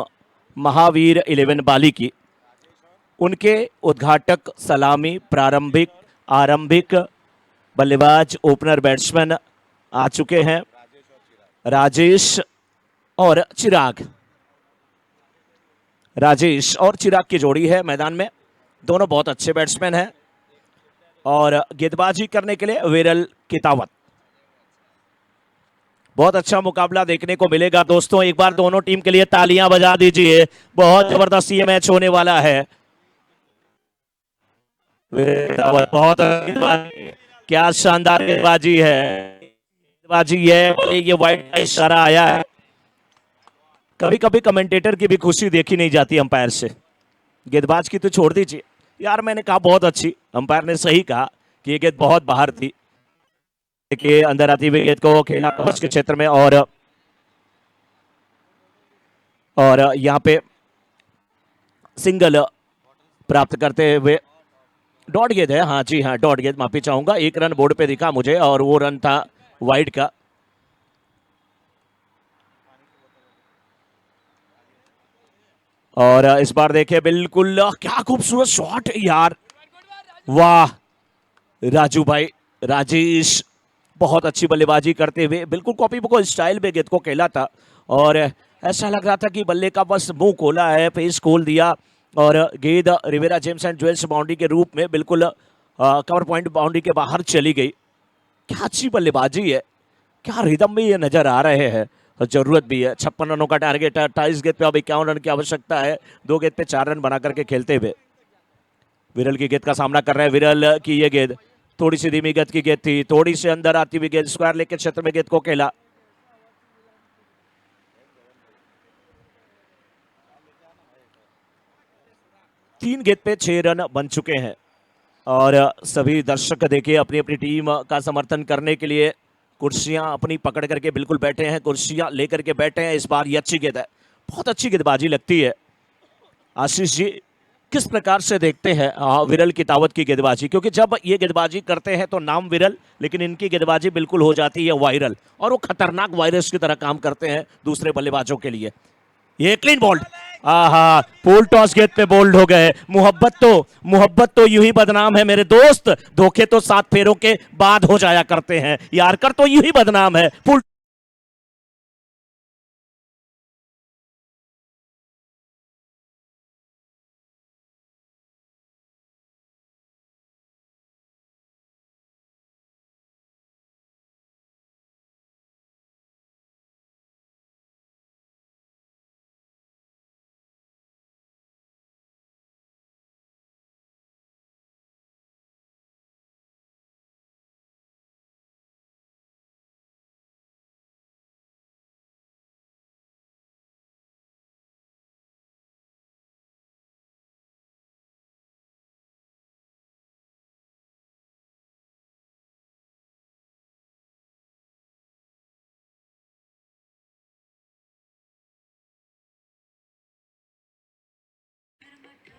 महावीर 11 बाली की। उनके उद्घाटक सलामी प्रारंभिक आरंभिक बल्लेबाज ओपनर बैट्समैन आ चुके हैं, राजेश और चिराग। राजेश और चिराग की जोड़ी है मैदान में, दोनों बहुत अच्छे बैट्समैन हैं। और गेंदबाजी करने के लिए विरल कितावत। बहुत अच्छा मुकाबला देखने को मिलेगा दोस्तों, एक बार दोनों टीम के लिए तालियां बजा दीजिए। बहुत जबरदस्त ये मैच होने वाला है। बहुत क्या शानदार गेंदबाजी है, गेंदबाजी है। ये वाइड का इशारा आया है। कभी कभी कमेंटेटर की भी खुशी देखी नहीं जाती अंपायर से, गेंदबाज की तो छोड़ दीजिए यार। मैंने कहा बहुत अच्छी, अंपायर ने सही कहा कि ये गेंद बहुत बाहर थी। के अंदर आती हुई गेंद को खेला कवच के क्षेत्र में और यहां पे सिंगल प्राप्त करते हुए डॉट गेंद है। हाँ जी हाँ, डॉट गेंद, माफी चाहूंगा। एक रन बोर्ड पे दिखा मुझे और वो रन था वाइड का। और इस बार देखिए बिल्कुल क्या खूबसूरत शॉट यार, वाह राजू भाई। राजेश बहुत अच्छी बल्लेबाजी करते हुए बिल्कुल कॉपी बुक स्टाइल में गेंद को खेला था और ऐसा लग रहा था कि बल्ले का बस मुंह खोला है, फेस खोल दिया और गेंद Rivera Gems and Jewels boundary के रूप में बिल्कुल कवर पॉइंट बाउंड्री के बाहर चली गई। क्या अच्छी बल्लेबाजी है, क्या रिदम में ये नजर आ रहे हैं। जरूरत भी है, 56 रनों का टारगेट है, 28 गेंद पे अब 51 रन की आवश्यकता है, 2 गेंद पे 4 रन बना करके खेलते हुए। विरल की गेंद का सामना कर रहे हैं, विरल की ये गेंद थोड़ी सी धीमी गति की गेंद थी, थोड़ी सी अंदर आती हुई गेंद, स्क्वायर लेग के क्षेत्र में गेंद को खेला। तीन गेंद पे 6 रन बन चुके हैं और सभी दर्शक देखिए अपनी अपनी टीम का समर्थन करने के लिए कुर्सियां अपनी पकड़ करके बिल्कुल बैठे हैं, कुर्सियां लेकर के बैठे हैं। इस बार ये अच्छी गेंद है, बहुत अच्छी गेंदबाजी लगती है। आशीष जी किस प्रकार से देखते हैं विरल की तावत की गेंदबाजी, क्योंकि जब ये गेंदबाजी करते हैं तो नाम विरल, लेकिन इनकी गेंदबाजी बिल्कुल हो जाती है वायरल और वो खतरनाक वायरस की तरह काम करते हैं दूसरे बल्लेबाजों के लिए। ये क्लीन बोल्ड, आहा फुल टॉस गेंद पे बोल्ड हो गए। मोहब्बत तो यूं ही बदनाम है मेरे दोस्त, धोखे तो 7 फेरों के बाद हो जाया करते हैं, यारकर तो यूं ही बदनाम है। फुल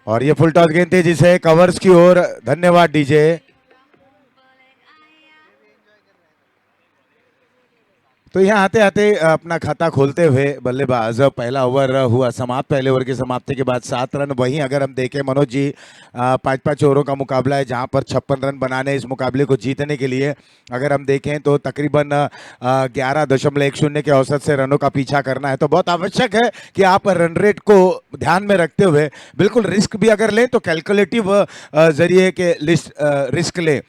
और ये फुल टॉस गेंद थी जिसे कवर्स की ओर, धन्यवाद डीजे। तो यहाँ आते आते अपना खाता खोलते हुए बल्लेबाज, पहला ओवर हुआ समाप्त। पहले ओवर की समाप्ति के बाद 7 रन। वहीं अगर हम देखें मनोज जी, 5-5 ओवरों का मुकाबला है जहाँ पर 56 रन बनाने, इस मुकाबले को जीतने के लिए अगर हम देखें तो तकरीबन 11.10 के औसत से रनों का पीछा करना है। तो बहुत आवश्यक है कि आप रन रेट को ध्यान में रखते हुए बिल्कुल रिस्क भी अगर लें तो कैलकुलेटिव जरिए के रिस्क लें,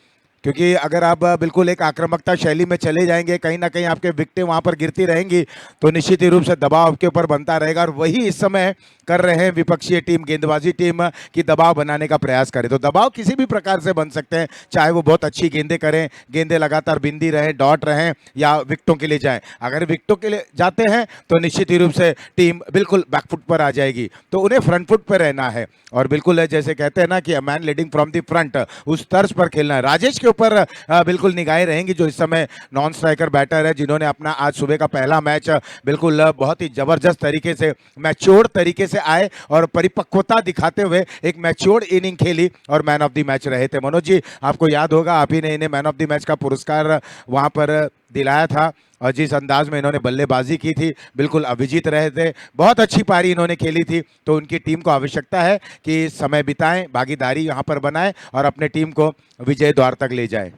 क्योंकि अगर आप बिल्कुल एक आक्रामकता शैली में चले जाएंगे, कहीं ना कहीं आपके विकेटें वहाँ पर गिरती रहेंगी तो निश्चित ही रूप से दबाव आपके ऊपर बनता रहेगा। और वही इस समय कर रहे हैं विपक्षीय टीम, गेंदबाजी टीम की दबाव बनाने का प्रयास करें। तो दबाव किसी भी प्रकार से बन सकते हैं, चाहे वो बहुत अच्छी गेंदें करें, गेंदें लगातार बिंदी रहें, डॉट रहें या विकेटों के लिए जाएं। अगर विकेटों के लिए जाते हैं तो निश्चित ही रूप से टीम बिल्कुल बैकफुट पर आ जाएगी, तो उन्हें फ्रंट फुट पर रहना है और बिल्कुल जैसे कहते हैं ना कि a man leading from the front, उस तर्ज पर खेलना है। राजेश के ऊपर बिल्कुल निगाहें रहेंगी जो इस समय नॉन स्ट्राइकर बैटर है, जिन्होंने अपना आज सुबह का पहला मैच बिल्कुल बहुत ही जबरदस्त तरीके से, मैच्योर तरीके से आए और परिपक्वता दिखाते हुए एक मैच्योर इनिंग खेली और मैन ऑफ द मैच रहे थे। मनोज जी, आपको याद होगा आप ही ने इन्हें मैन ऑफ द मैच का पुरस्कार वहां पर दिलाया था और जिस अंदाज में इन्होंने बल्लेबाजी की थी बिल्कुल अभिजीत रहे थे, बहुत अच्छी पारी इन्होंने खेली थी। तो उनकी टीम को आवश्यकता है कि समय बिताएं, भागीदारी यहाँ पर बनाएं और अपने टीम को विजय द्वार तक ले जाएं।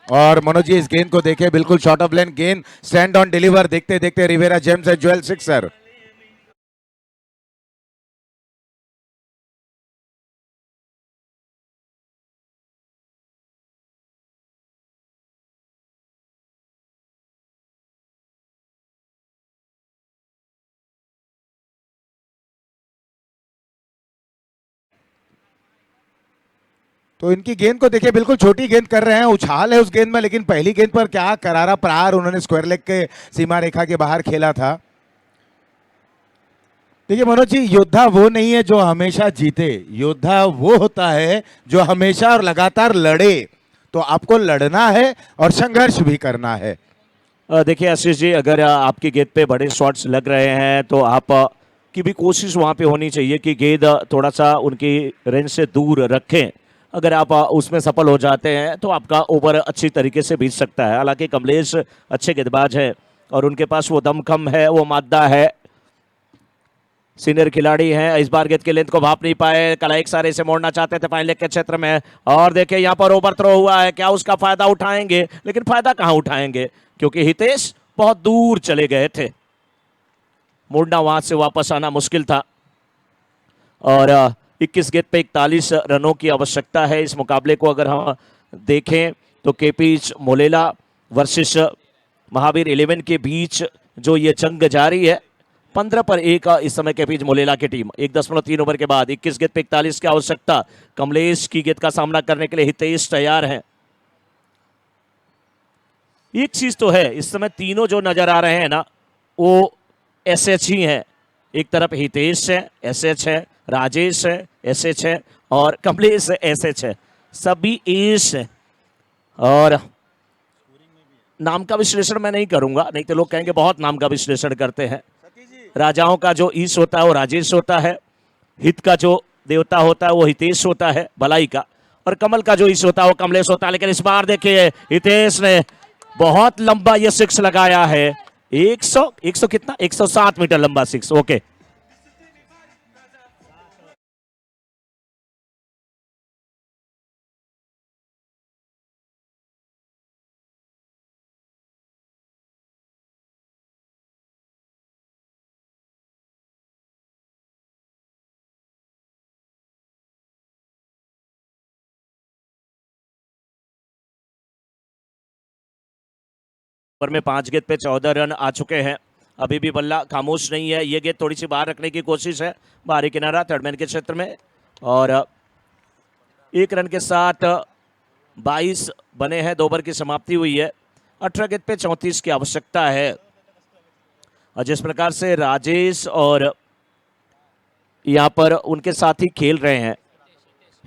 और मनोज जी इस गेंद को देखें, बिल्कुल शॉर्ट ऑफ लेन गेंद, स्टैंड ऑन डिलीवर, देखते देखते Rivera Gems and Jewel sixer. तो इनकी गेंद को देखिए, बिल्कुल छोटी गेंद कर रहे हैं, उछाल है उस गेंद में, लेकिन पहली गेंद पर क्या करारा प्रहार उन्होंने स्क्वायर लेग के सीमा रेखा के बाहर खेला था। देखिए मनोज जी, योद्धा वो नहीं है जो हमेशा जीते, योद्धा वो होता है जो हमेशा और लगातार लड़े। तो आपको लड़ना है और संघर्ष भी करना है। देखिए आशीष जी, अगर आपकी गेंद पे बड़े शॉट्स लग रहे हैं तो आप की भी कोशिश वहां पे होनी चाहिए कि गेंद थोड़ा सा उनकी रेंज से दूर रखें। अगर आप उसमें सफल हो जाते हैं तो आपका ओवर अच्छी तरीके से बीत सकता है। हालांकि कमलेश अच्छे गेंदबाज हैं और उनके पास वो दमखम है, वो मादा है। सीनियर खिलाड़ी हैं, इस बार गेंद के लेंथ को भाप नहीं पाए, कल एक सारे से मोड़ना चाहते थे फाइनल लेग के क्षेत्र में, और देखिए यहाँ पर ओवर थ्रो हुआ है, क्या उसका फायदा उठाएंगे? लेकिन फायदा कहां उठाएंगे, क्योंकि हितेश बहुत दूर चले गए थे, मुड़ना वहां से वापस आना मुश्किल था। और 21 गेंद पे 41 रनों की आवश्यकता है। इस मुकाबले को अगर हम देखें तो केपीच मोलेला वर्सेस महावीर 11 के बीच जो ये जंग जारी है, 15 पर 1 इस समय केपीच मोलेला की टीम। 1.3 ओवर के बाद 21 गेंद पे 41 की आवश्यकता। कमलेश की गेंद का सामना करने के लिए हितेश तैयार हैं। एक चीज तो है, इस समय तीनों जो नजर आ रहे हैं ना, वो एसएच ही हैं। एक तरफ हितेश है, एसएच है, राजेश है, एसएच है, और कमलेश एसएच है, सभी एस है। और नाम का विश्लेषण मैं नहीं करूंगा, नहीं तो लोग कहेंगे बहुत नाम का विश्लेषण करते हैं। राजाओं का जो ईश होता है वो राजेश होता है, हित का जो देवता होता है वो हितेश होता है भलाई का, और कमल का जो ईश होता है वो कमलेश होता है। लेकिन इस बार देखिए हितेश ने बहुत लंबा ये सिक्स लगाया है, 100 कितना 107 मीटर लंबा सिक्स। ओके, पर में 5 गेंद पे 14 रन आ चुके हैं। अभी भी बल्ला खामोश नहीं है, ये गेंद थोड़ी सी बाहर रखने की कोशिश है, बाहरी किनारा थर्डमैन के क्षेत्र में, और 1 रन के साथ 22 बने हैं, 2 ओवर की समाप्ति हुई है। 18 गेंद पे 34 की आवश्यकता है। और जिस प्रकार से राजेश और यहाँ पर उनके साथी खेल रहे हैं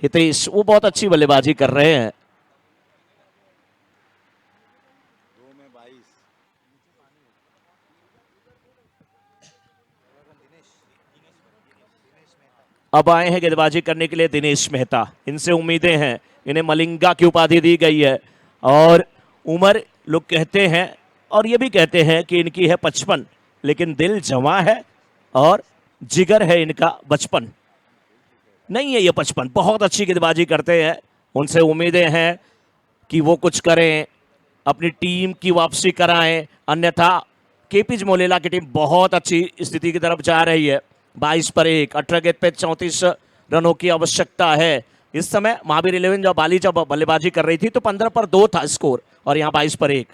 हितेश, वो बहुत अच्छी बल्लेबाजी कर रहे हैं। अब आए हैं गेंदबाजी करने के लिए दिनेश मेहता, इनसे उम्मीदें हैं, इन्हें मलिंगा की उपाधि दी गई है, और उम्र लोग कहते हैं और ये भी कहते हैं कि इनकी है 55, लेकिन दिल जवां है और जिगर है इनका बचपन। नहीं है ये 55, बहुत अच्छी गेंदबाजी करते हैं, उनसे उम्मीदें हैं कि वो कुछ करें, अपनी टीम की वापसी कराएं, अन्यथा केपीच मोलेला की टीम बहुत अच्छी स्थिति की तरफ जा रही है। 22 पर 1, 18 गेंद पे 34 रनों की आवश्यकता है। इस समय महावीर 11 जब बाली जब बल्लेबाजी कर रही थी तो 15 पर 2 था स्कोर, और यहाँ 22 पर 1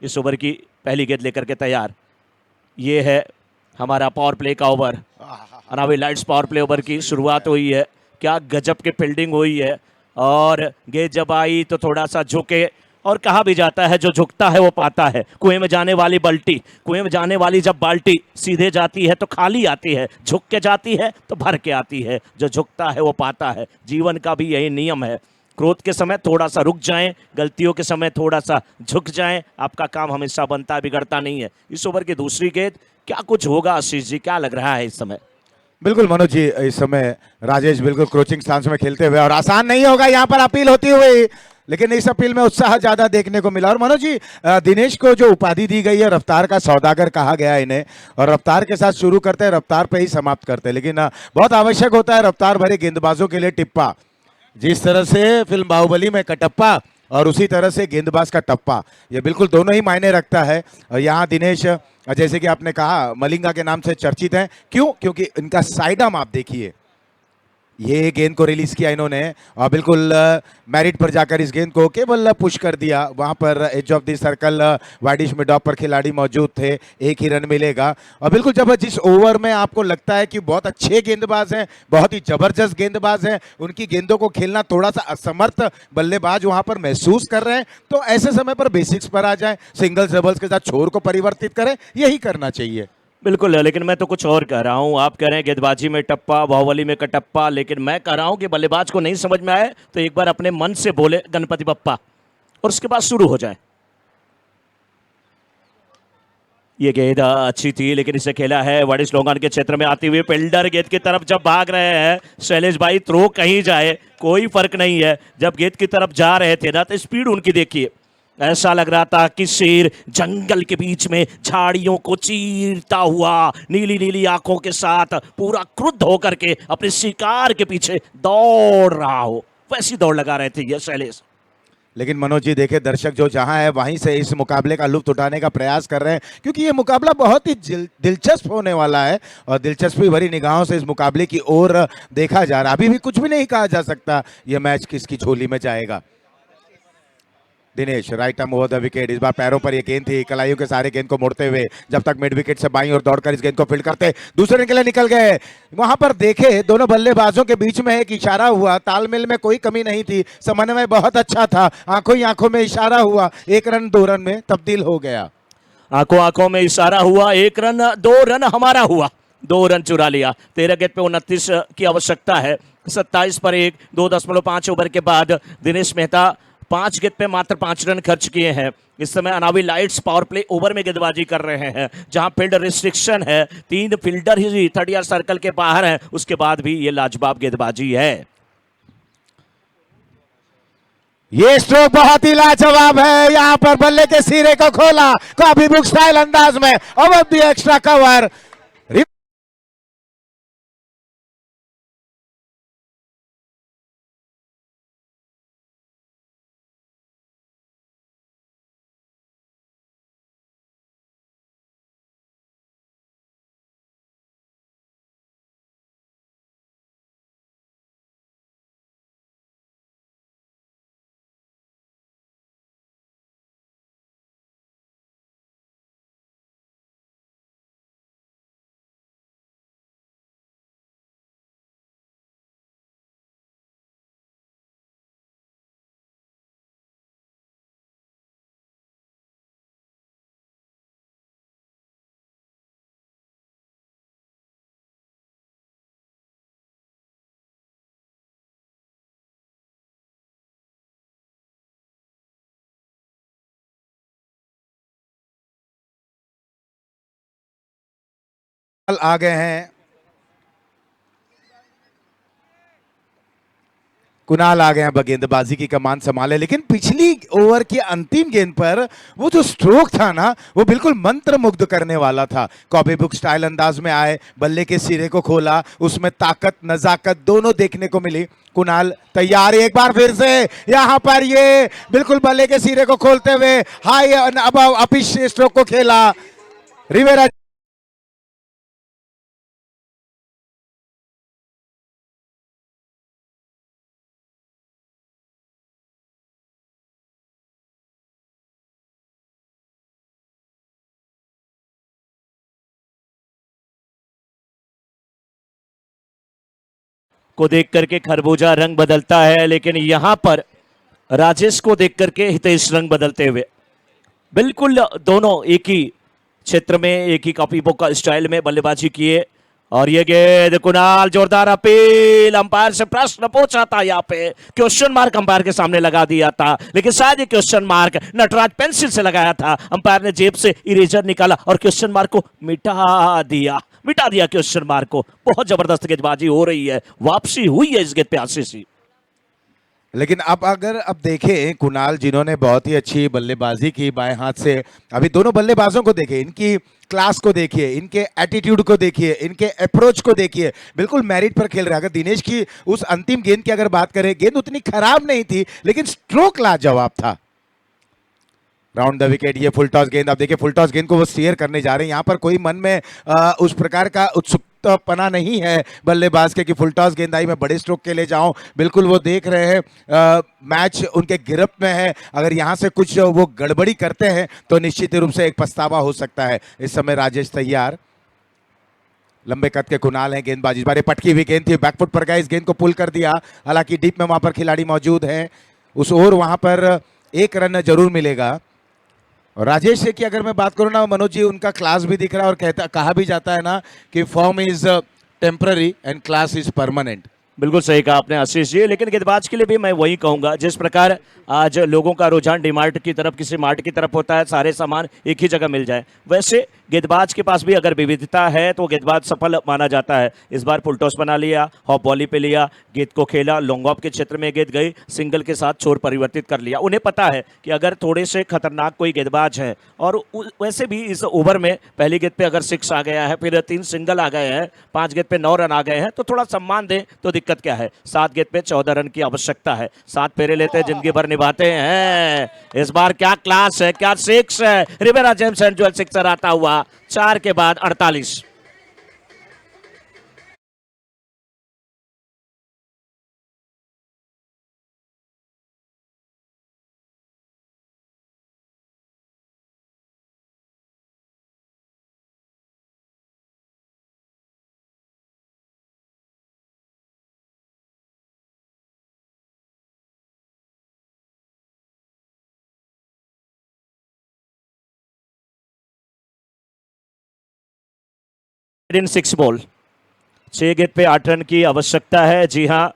इस ओवर की पहली गेंद लेकर के तैयार। ये है हमारा पावर प्ले का ओवर, अनावी लाइट्स पावर प्ले ओवर की शुरुआत हुई है। क्या गजब की फील्डिंग हुई है, और गेंद जब आई तो थोड़ा सा झुके, और कहा भी जाता है जो झुकता है वो पाता है। कुएं में जाने वाली बाल्टी, कुएं में जाने वाली जब बाल्टी सीधे जाती है तो खाली आती है, झुक के जाती है तो भर के आती है। जो झुकता है वो पाता है, जीवन का भी यही नियम है। क्रोध के समय थोड़ा सा रुक जाएं, गलतियों के समय थोड़ा सा झुक जाएं, आपका काम हमेशा बनता है, बिगड़ता नहीं है। इस ओवर की दूसरी गेंद, क्या कुछ होगा आशीष जी, क्या लग रहा है इस समय? बिल्कुल मनोज जी, इस समय राजेश बिल्कुल क्रोचिंग स्टांस में खेलते हुए, और आसान नहीं होगा यहाँ पर अपील होती हुई, लेकिन इस अपील में उत्साह ज्यादा देखने को मिला। और मनोज जी, दिनेश को जो उपाधि दी गई है रफ्तार का सौदागर कहा गया है इन्हें, और रफ्तार के साथ शुरू करते हैं, रफ्तार पे ही समाप्त करते हैं, लेकिन बहुत आवश्यक होता है रफ्तार भरे गेंदबाजों के लिए टिप्पा। जिस तरह से फिल्म बाहुबली में कटप्पा और उसी तरह से गेंदबाज का टप्पा, ये बिल्कुल दोनों ही मायने रखता है। और यहाँ दिनेश, जैसे कि आपने कहा, मलिंगा के नाम से चर्चित हैं। क्यों? क्योंकि इनका साइड आर्म आप देखिए, ये गेंद को रिलीज किया इन्होंने, और बिल्कुल मैरिट पर जाकर इस गेंद को केवल पुश कर दिया। वहां पर edge of the circle wideish mid off पर खिलाड़ी मौजूद थे, 1 ही रन मिलेगा। और बिल्कुल जब जिस ओवर में आपको लगता है कि बहुत अच्छे गेंदबाज हैं, बहुत ही जबरदस्त गेंदबाज हैं, उनकी गेंदों को खेलना थोड़ा सा असमर्थ बल्लेबाज वहां पर महसूस कर रहे हैं, तो ऐसे समय पर बेसिक्स पर आ जाएं, सिंगल्स डबल्स के साथ छोर को परिवर्तित करें, यही करना चाहिए। बिल्कुल, लेकिन मैं तो कुछ और कह रहा हूं। आप कह रहे हैं गेंदबाजी में टप्पा, बाहुबली में कटप्पा, लेकिन मैं कह रहा हूं कि बल्लेबाज को नहीं समझ में आए तो एक बार अपने मन से बोले गणपति बप्पा, और उसके बाद शुरू हो जाए। ये गेंद अच्छी थी, लेकिन इसे खेला है वाडिश लोंगान के क्षेत्र में आती हुई फील्डर गेंद की तरफ जब भाग रहे हैं। शैलेश भाई, थ्रो कहीं जाए कोई फर्क नहीं है, जब गेंद की तरफ जा रहे थे ना तो स्पीड उनकी देखिए, ऐसा लग रहा था कि शेर जंगल के बीच में झाड़ियों को चीरता हुआ नीली नीली आंखों के साथ पूरा क्रुद्ध होकर के अपने शिकार के पीछे दौड़ रहा हो, वैसी दौड़ लगा रहे थे ये शैलेश। लेकिन मनोज जी देखिए, दर्शक जो जहां है वहीं से इस मुकाबले का लुत्फ उठाने का प्रयास कर रहे हैं, क्योंकि ये मुकाबला बहुत ही दिलचस्प होने वाला है और दिलचस्पी भरी निगाहों से इस मुकाबले की ओर देखा जा रहा है। अभी भी कुछ भी नहीं कहा जा सकता ये मैच किसकी झोली में जाएगा। Dinesh right arm over the wicket, इस बार पैरों पर ये गेंद थी, कलाइयों के सारे गेंद को मोड़ते हुए जब तक मिड विकेट से बाईं ओर दौड़कर इस गेंद को फील्ड करते दूसरे के लिए निकल गए। वहां पर देखे दोनों बल्लेबाजों के बीच में एक इशारा हुआ, तालमेल में कोई कमी नहीं थी, समन्वय बहुत अच्छा था, आंखों ही आंखों में इशारा हुआ, 1 रन 2 रन में तब्दील हो गया। आंखों आंखों में इशारा हुआ, 1 रन 2 रन हमारा हुआ, 2 रन चुरा लिया। 13 गेंद पे 29 की आवश्यकता है, 27 पर 1, 2.5 ओवर के बाद दिनेश मेहता 5 गेंद पे मात्र 5 रन खर्च किए हैं। इस समय अनावी लाइट्स पावर प्ले ओवर में गेंदबाजी कर रहे हैं, जहां फील्ड रिस्ट्रिक्शन है, 3 फील्डर ही 30 यार्ड सर्कल के बाहर हैं, उसके बाद भी ये लाजवाब गेंदबाजी है। ये स्ट्रोक बहुत ही लाजवाब है, यहां पर बल्ले के सिरे को खोला, कॉपी बुक स्टाइल अंदाज में ओवर द एक्स्ट्रा कवर। आ गए हैं, कुणाल आ गए हैं, गेंदबाजी की कमान संभाले। लेकिन पिछली ओवर की अंतिम गेंद पर वो जो स्ट्रोक था ना, वो बिल्कुल मंत्र मुग्ध करने वाला था। कॉपी बुक स्टाइल अंदाज में आए, बल्ले के सिरे को खोला, उसमें ताकत नजाकत दोनों देखने को मिली। कुणाल तैयार एक बार फिर से, यहां पर ये बिल्कुल बल्ले के सिरे को खोलते हुए हाई अबव अपिश स्ट्रोक को खेला। रिवेरा को देख करके खरबूजा रंग बदलता है, लेकिन यहां पर राजेश को देख करके हितेश रंग बदलते हुए। बिल्कुल दोनों एक ही क्षेत्र में एक ही कॉपी बुक का स्टाइल में बल्लेबाजी किए और ये गेंद कुणाल जोरदार अपील, अंपायर से प्रश्न पूछा था, यहाँ पे क्वेश्चन मार्क अंपायर के सामने लगा दिया था, लेकिन शायद ये क्वेश्चन मार्क नटराज पेंसिल से लगाया था, अंपायर ने जेब से इरेजर निकाला और क्वेश्चन मार्क को मिटा दिया क्वेश्चन मार्क को। बहुत जबरदस्त गेंदबाजी हो रही है, वापसी हुई है इस गेंद पे आशीष। लेकिन अब देखें कुणाल जिन्होंने बहुत ही अच्छी बल्लेबाजी की बाएं हाथ से, अभी दोनों बल्लेबाजों को देखें, इनकी क्लास को देखिए, इनके एटीट्यूड को देखिए, इनके अप्रोच को देखिए, बिल्कुल मेरिट पर खेल रहा है। अगर दिनेश की उस अंतिम गेंद की अगर बात करें, गेंद उतनी खराब नहीं थी लेकिन स्ट्रोक लाजवाब था। राउंड द विकेट, ये फुल टॉस गेंद, अब देखिए फुल टॉस गेंद को वो स्टीयर करने जा रहे हैं। यहाँ पर कोई मन में उस प्रकार का उत्सुकतापना नहीं है बल्लेबाज के कि फुल टॉस गेंद आई, मैं बड़े स्ट्रोक के लिए जाऊं। बिल्कुल वो देख रहे हैं मैच उनके गिरफ्त में है, अगर यहाँ से कुछ वो गड़बड़ी करते हैं तो निश्चित रूप से एक पछतावा हो सकता है। इस समय राजेश तैयार, लंबे कद के कुणाल हैं, गेंदबाजी इस बार पटकी हुई गेंद थी, बैकफुट पर गए, इस गेंद को पुल कर दिया। हालांकि डीप में वहां पर खिलाड़ी मौजूद हैं, उस ओवर वहां पर 1 रन जरूर मिलेगा। और राजेश की अगर मैं बात करूं ना मनोज जी, उनका क्लास भी दिख रहा है और कहा भी जाता है ना कि form is temporary and class is permanent. बिल्कुल सही कहा आपने आशीष जी, लेकिन गेंदबाज के लिए भी मैं वही कहूंगा, जिस प्रकार आज लोगों का रुझान डीमार्ट की तरफ, किसी मार्ट की तरफ होता है, सारे सामान एक ही जगह मिल जाए, वैसे गेंदबाज के पास भी अगर विविधता है तो गेंदबाज सफल माना जाता है। इस बार फुल टॉस बना लिया, हॉप बॉली पे लिया, गेंद को खेला, लॉन्ग ऑफ के क्षेत्र में गेंद गई, सिंगल के साथ छोर परिवर्तित कर लिया। उन्हें पता है कि अगर थोड़े से खतरनाक कोई गेंदबाज है और वैसे भी इस ओवर में पहली गेंद पे अगर 6 आ गया है, फिर 3 सिंगल आ गए हैं, 5 गेंद पे 9 रन आ गए हैं, तो थोड़ा सम्मान दें तो दिक्कत क्या है। 7 गेंद पे 14 रन की आवश्यकता है। 7 फेरे लेते हैं, जिंदगी भर निभाते हैं। इस बार क्या क्लास है, क्या 6 है। Rivera Gems and Jewel sixer आता हुआ 4 के बाद 48। इन 6 बॉल, 6 गेंद पे 8 रन की आवश्यकता है। जी हाँ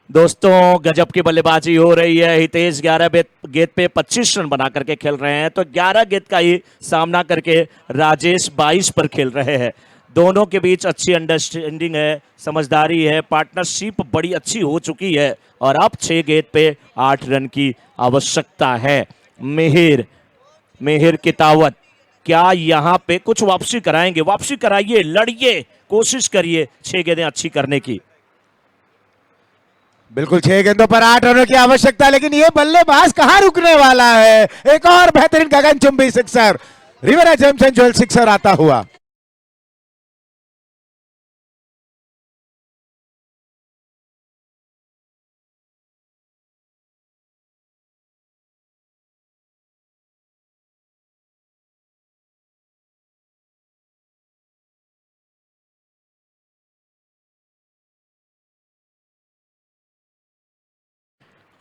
दोस्तों, गजब की बल्लेबाजी हो रही है। हितेश 11 गेंद पे 25 रन बना करके खेल रहे हैं, तो 11 गेंद का ही सामना करके राजेश 22 पर खेल रहे हैं। दोनों के बीच अच्छी अंडरस्टैंडिंग है, समझदारी है, पार्टनरशिप बड़ी अच्छी हो चुकी है और अब 6 गेंद पे 8 रन की आवश्यकता है। मिहिर कितावत क्या यहाँ पे कुछ वापसी कराएंगे? वापसी कराइए, लड़िए, कोशिश करिए 6 गेंदें अच्छी करने की। बिल्कुल 6 गेंदों पर 8 रनों की आवश्यकता, लेकिन ये बल्लेबाज कहां रुकने वाला है। एक और बेहतरीन गगनचुंबी sixer, Rivera Gems and Jewel sixer आता हुआ।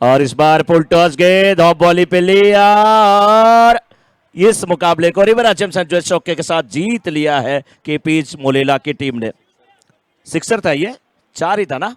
और इस बार फुल टॉस गेंद ऑफ बॉली पे लिया और इस मुकाबले को रिवेरा जेम्स एंड ज्वेल चौके के साथ जीत लिया है केपीज मोलेला की टीम ने। सिक्सर था ये, 4 ही था ना।